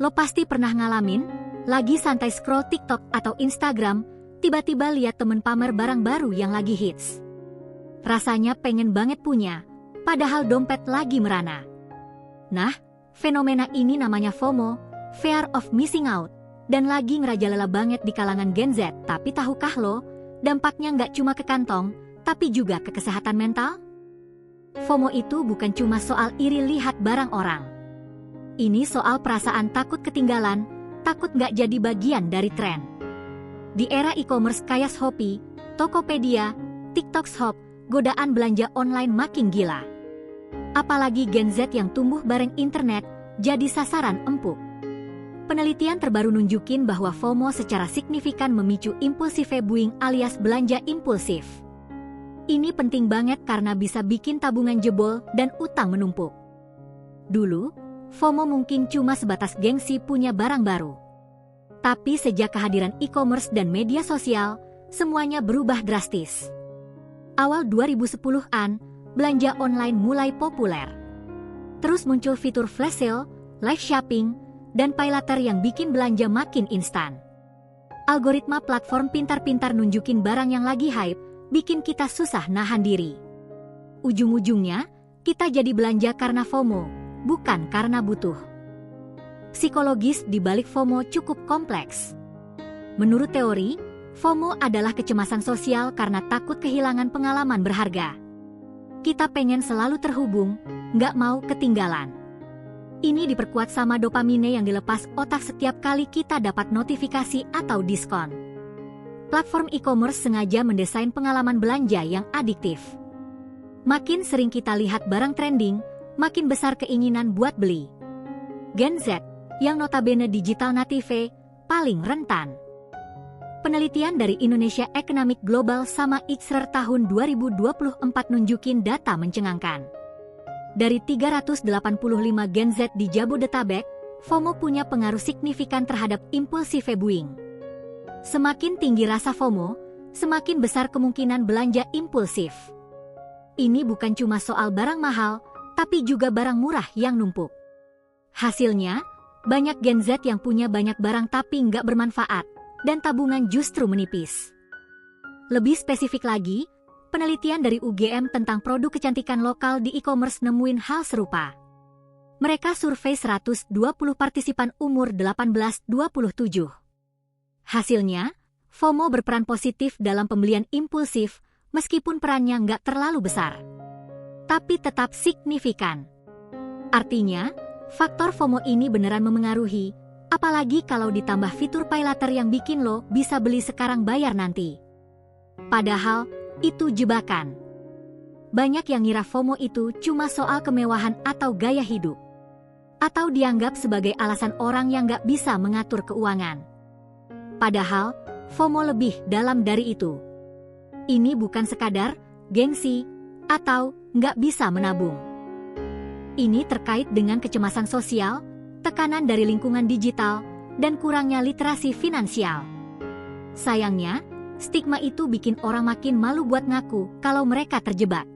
Lo pasti pernah ngalamin, lagi santai scroll TikTok atau Instagram, tiba-tiba lihat temen pamer barang baru yang lagi hits. Rasanya pengen banget punya, padahal dompet lagi merana. Nah, fenomena ini namanya FOMO, Fear of Missing Out, dan lagi ngerajalela banget di kalangan Gen Z. Tapi tahukah lo, dampaknya nggak cuma ke kantong, tapi juga ke kesehatan mental? FOMO itu bukan cuma soal iri lihat barang orang. Ini soal perasaan takut ketinggalan, takut nggak jadi bagian dari tren. Di era e-commerce kayak Shopee, Tokopedia, TikTok Shop, godaan belanja online makin gila. Apalagi Gen Z yang tumbuh bareng internet, jadi sasaran empuk. Penelitian terbaru nunjukin bahwa FOMO secara signifikan memicu impulsive buying alias belanja impulsif. Ini penting banget karena bisa bikin tabungan jebol dan utang menumpuk. Dulu, FOMO mungkin cuma sebatas gengsi punya barang baru. Tapi sejak kehadiran e-commerce dan media sosial, semuanya berubah drastis. Awal 2010-an, belanja online mulai populer. Terus muncul fitur flash sale, live shopping, dan paylater yang bikin belanja makin instan. Algoritma platform pintar-pintar nunjukin barang yang lagi hype, bikin kita susah nahan diri. Ujung-ujungnya, kita jadi belanja karena FOMO, bukan karena butuh. Psikologis di balik FOMO cukup kompleks. Menurut teori, FOMO adalah kecemasan sosial karena takut kehilangan pengalaman berharga. Kita pengen selalu terhubung, nggak mau ketinggalan. Ini diperkuat sama dopamine yang dilepas otak setiap kali kita dapat notifikasi atau diskon. Platform e-commerce sengaja mendesain pengalaman belanja yang adiktif. Makin sering kita lihat barang trending, makin besar keinginan buat beli. Gen Z, yang notabene digital native, paling rentan. Penelitian dari Indonesia Economic Global sama Ixrer tahun 2024 nunjukin data mencengangkan. Dari 385 Gen Z di Jabodetabek, FOMO punya pengaruh signifikan terhadap impulsive buying. Semakin tinggi rasa FOMO, semakin besar kemungkinan belanja impulsif. Ini bukan cuma soal barang mahal, tapi juga barang murah yang numpuk. Hasilnya, banyak Gen Z yang punya banyak barang tapi nggak bermanfaat, dan tabungan justru menipis. Lebih spesifik lagi, penelitian dari UGM tentang produk kecantikan lokal di e-commerce nemuin hal serupa. Mereka survei 120 partisipan umur 18-27. Hasilnya, FOMO berperan positif dalam pembelian impulsif, meskipun perannya nggak terlalu besar. Tapi tetap signifikan. Artinya, faktor FOMO ini beneran memengaruhi, apalagi kalau ditambah fitur paylater yang bikin lo bisa beli sekarang bayar nanti. Padahal, itu jebakan. Banyak yang ngira FOMO itu cuma soal kemewahan atau gaya hidup. Atau dianggap sebagai alasan orang yang nggak bisa mengatur keuangan. Padahal, FOMO lebih dalam dari itu. Ini bukan sekadar gengsi atau nggak bisa menabung. Ini terkait dengan kecemasan sosial, tekanan dari lingkungan digital, dan kurangnya literasi finansial. Sayangnya, stigma itu bikin orang makin malu buat ngaku kalau mereka terjebak.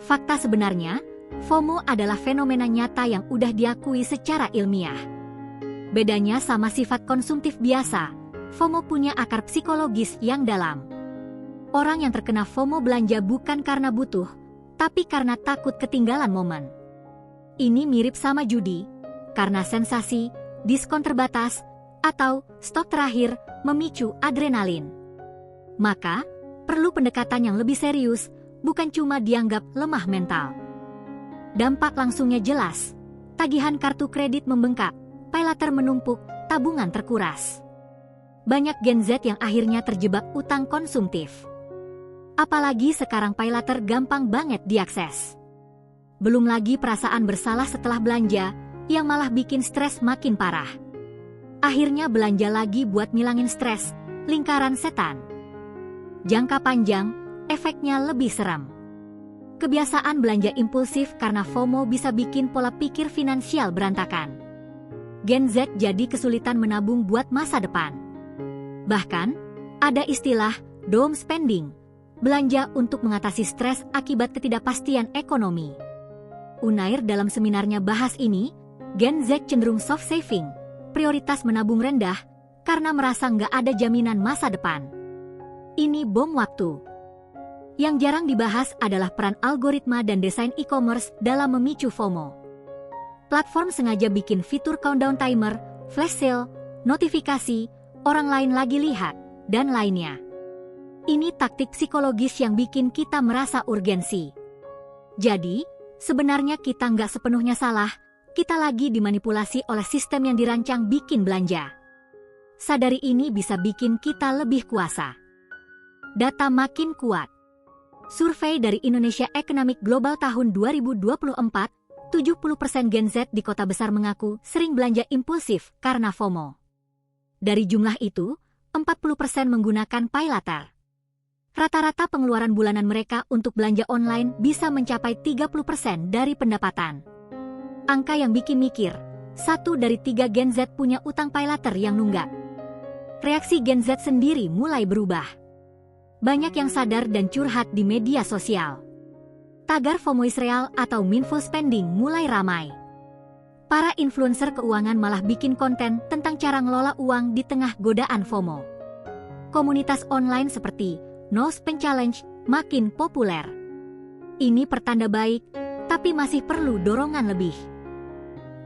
Fakta sebenarnya, FOMO adalah fenomena nyata yang udah diakui secara ilmiah. Bedanya sama sifat konsumtif biasa, FOMO punya akar psikologis yang dalam. Orang yang terkena FOMO belanja bukan karena butuh, tapi karena takut ketinggalan momen. Ini mirip sama judi, karena sensasi, diskon terbatas, atau stok terakhir memicu adrenalin. Maka, perlu pendekatan yang lebih serius, bukan cuma dianggap lemah mental. Dampak langsungnya jelas, tagihan kartu kredit membengkak, paylater menumpuk, tabungan terkuras. Banyak Gen Z yang akhirnya terjebak utang konsumtif. Apalagi sekarang paylater gampang banget diakses. Belum lagi perasaan bersalah setelah belanja, yang malah bikin stres makin parah. Akhirnya belanja lagi buat ngilangin stres, lingkaran setan. Jangka panjang, efeknya lebih seram. Kebiasaan belanja impulsif karena FOMO bisa bikin pola pikir finansial berantakan. Gen Z jadi kesulitan menabung buat masa depan. Bahkan, ada istilah doom spending, belanja untuk mengatasi stres akibat ketidakpastian ekonomi. Unair dalam seminarnya bahas ini, Gen Z cenderung soft saving, prioritas menabung rendah karena merasa nggak ada jaminan masa depan. Ini bom waktu. Yang jarang dibahas adalah peran algoritma dan desain e-commerce dalam memicu FOMO. Platform sengaja bikin fitur countdown timer, flash sale, notifikasi, orang lain lagi lihat, dan lainnya. Ini taktik psikologis yang bikin kita merasa urgensi. Jadi, sebenarnya kita nggak sepenuhnya salah, kita lagi dimanipulasi oleh sistem yang dirancang bikin belanja. Sadari ini bisa bikin kita lebih kuasa. Data makin kuat. Survei dari Indonesia Economic Global tahun 2024, 70% Gen Z di kota besar mengaku sering belanja impulsif karena FOMO. Dari jumlah itu, 40% menggunakan paylater. Rata-rata pengeluaran bulanan mereka untuk belanja online bisa mencapai 30% dari pendapatan. Angka yang bikin mikir, 1 dari 3 Gen Z punya utang paylater yang nunggak. Reaksi Gen Z sendiri mulai berubah. Banyak yang sadar dan curhat di media sosial. Tagar FOMO is real atau mindful spending mulai ramai. Para influencer keuangan malah bikin konten tentang cara ngelola uang di tengah godaan FOMO. Komunitas online seperti No Spend Challenge makin populer. Ini pertanda baik, tapi masih perlu dorongan lebih.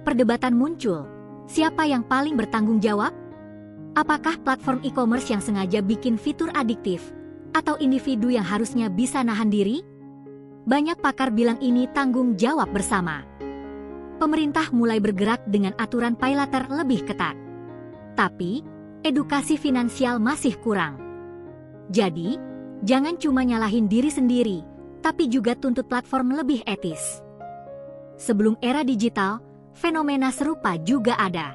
Perdebatan muncul, siapa yang paling bertanggung jawab? Apakah platform e-commerce yang sengaja bikin fitur adiktif, atau individu yang harusnya bisa nahan diri? Banyak pakar bilang ini tanggung jawab bersama. Pemerintah mulai bergerak dengan aturan paylater lebih ketat. Tapi, edukasi finansial masih kurang. Jadi, jangan cuma nyalahin diri sendiri, tapi juga tuntut platform lebih etis. Sebelum era digital, fenomena serupa juga ada.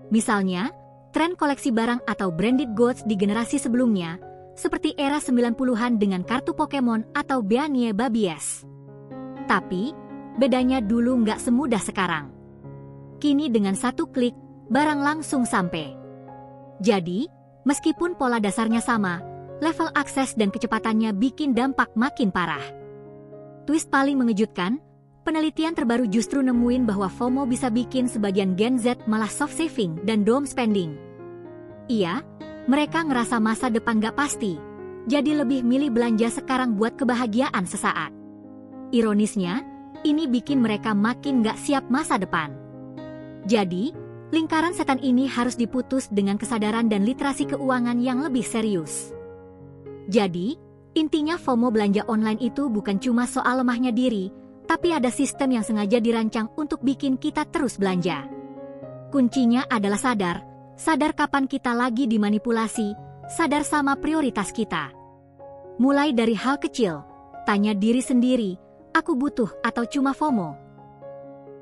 Misalnya, tren koleksi barang atau branded goods di generasi sebelumnya, seperti era 90-an dengan kartu Pokemon atau Beanie Babies. Tapi, bedanya dulu nggak semudah sekarang. Kini dengan satu klik, barang langsung sampai. Jadi, meskipun pola dasarnya sama, level akses dan kecepatannya bikin dampak makin parah. Twist paling mengejutkan, penelitian terbaru justru nemuin bahwa FOMO bisa bikin sebagian Gen Z malah soft saving dan doom spending. Iya, mereka ngerasa masa depan gak pasti, jadi lebih milih belanja sekarang buat kebahagiaan sesaat. Ironisnya, ini bikin mereka makin gak siap masa depan. Jadi, lingkaran setan ini harus diputus dengan kesadaran dan literasi keuangan yang lebih serius. Jadi, intinya FOMO belanja online itu bukan cuma soal lemahnya diri, tapi ada sistem yang sengaja dirancang untuk bikin kita terus belanja. Kuncinya adalah sadar kapan kita lagi dimanipulasi, sadar sama prioritas kita. Mulai dari hal kecil, tanya diri sendiri, aku butuh atau cuma FOMO?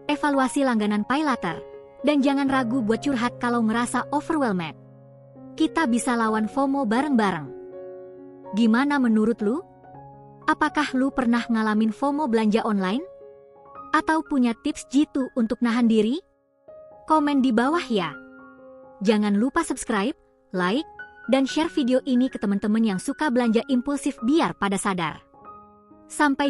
Evaluasi langganan paylater, dan jangan ragu buat curhat kalau ngerasa overwhelmed. Kita bisa lawan FOMO bareng-bareng. Gimana menurut lu? Apakah lu pernah ngalamin FOMO belanja online? Atau punya tips jitu untuk nahan diri? Komen di bawah ya. Jangan lupa subscribe, like, dan share video ini ke teman-teman yang suka belanja impulsif biar pada sadar. Sampai jumpa.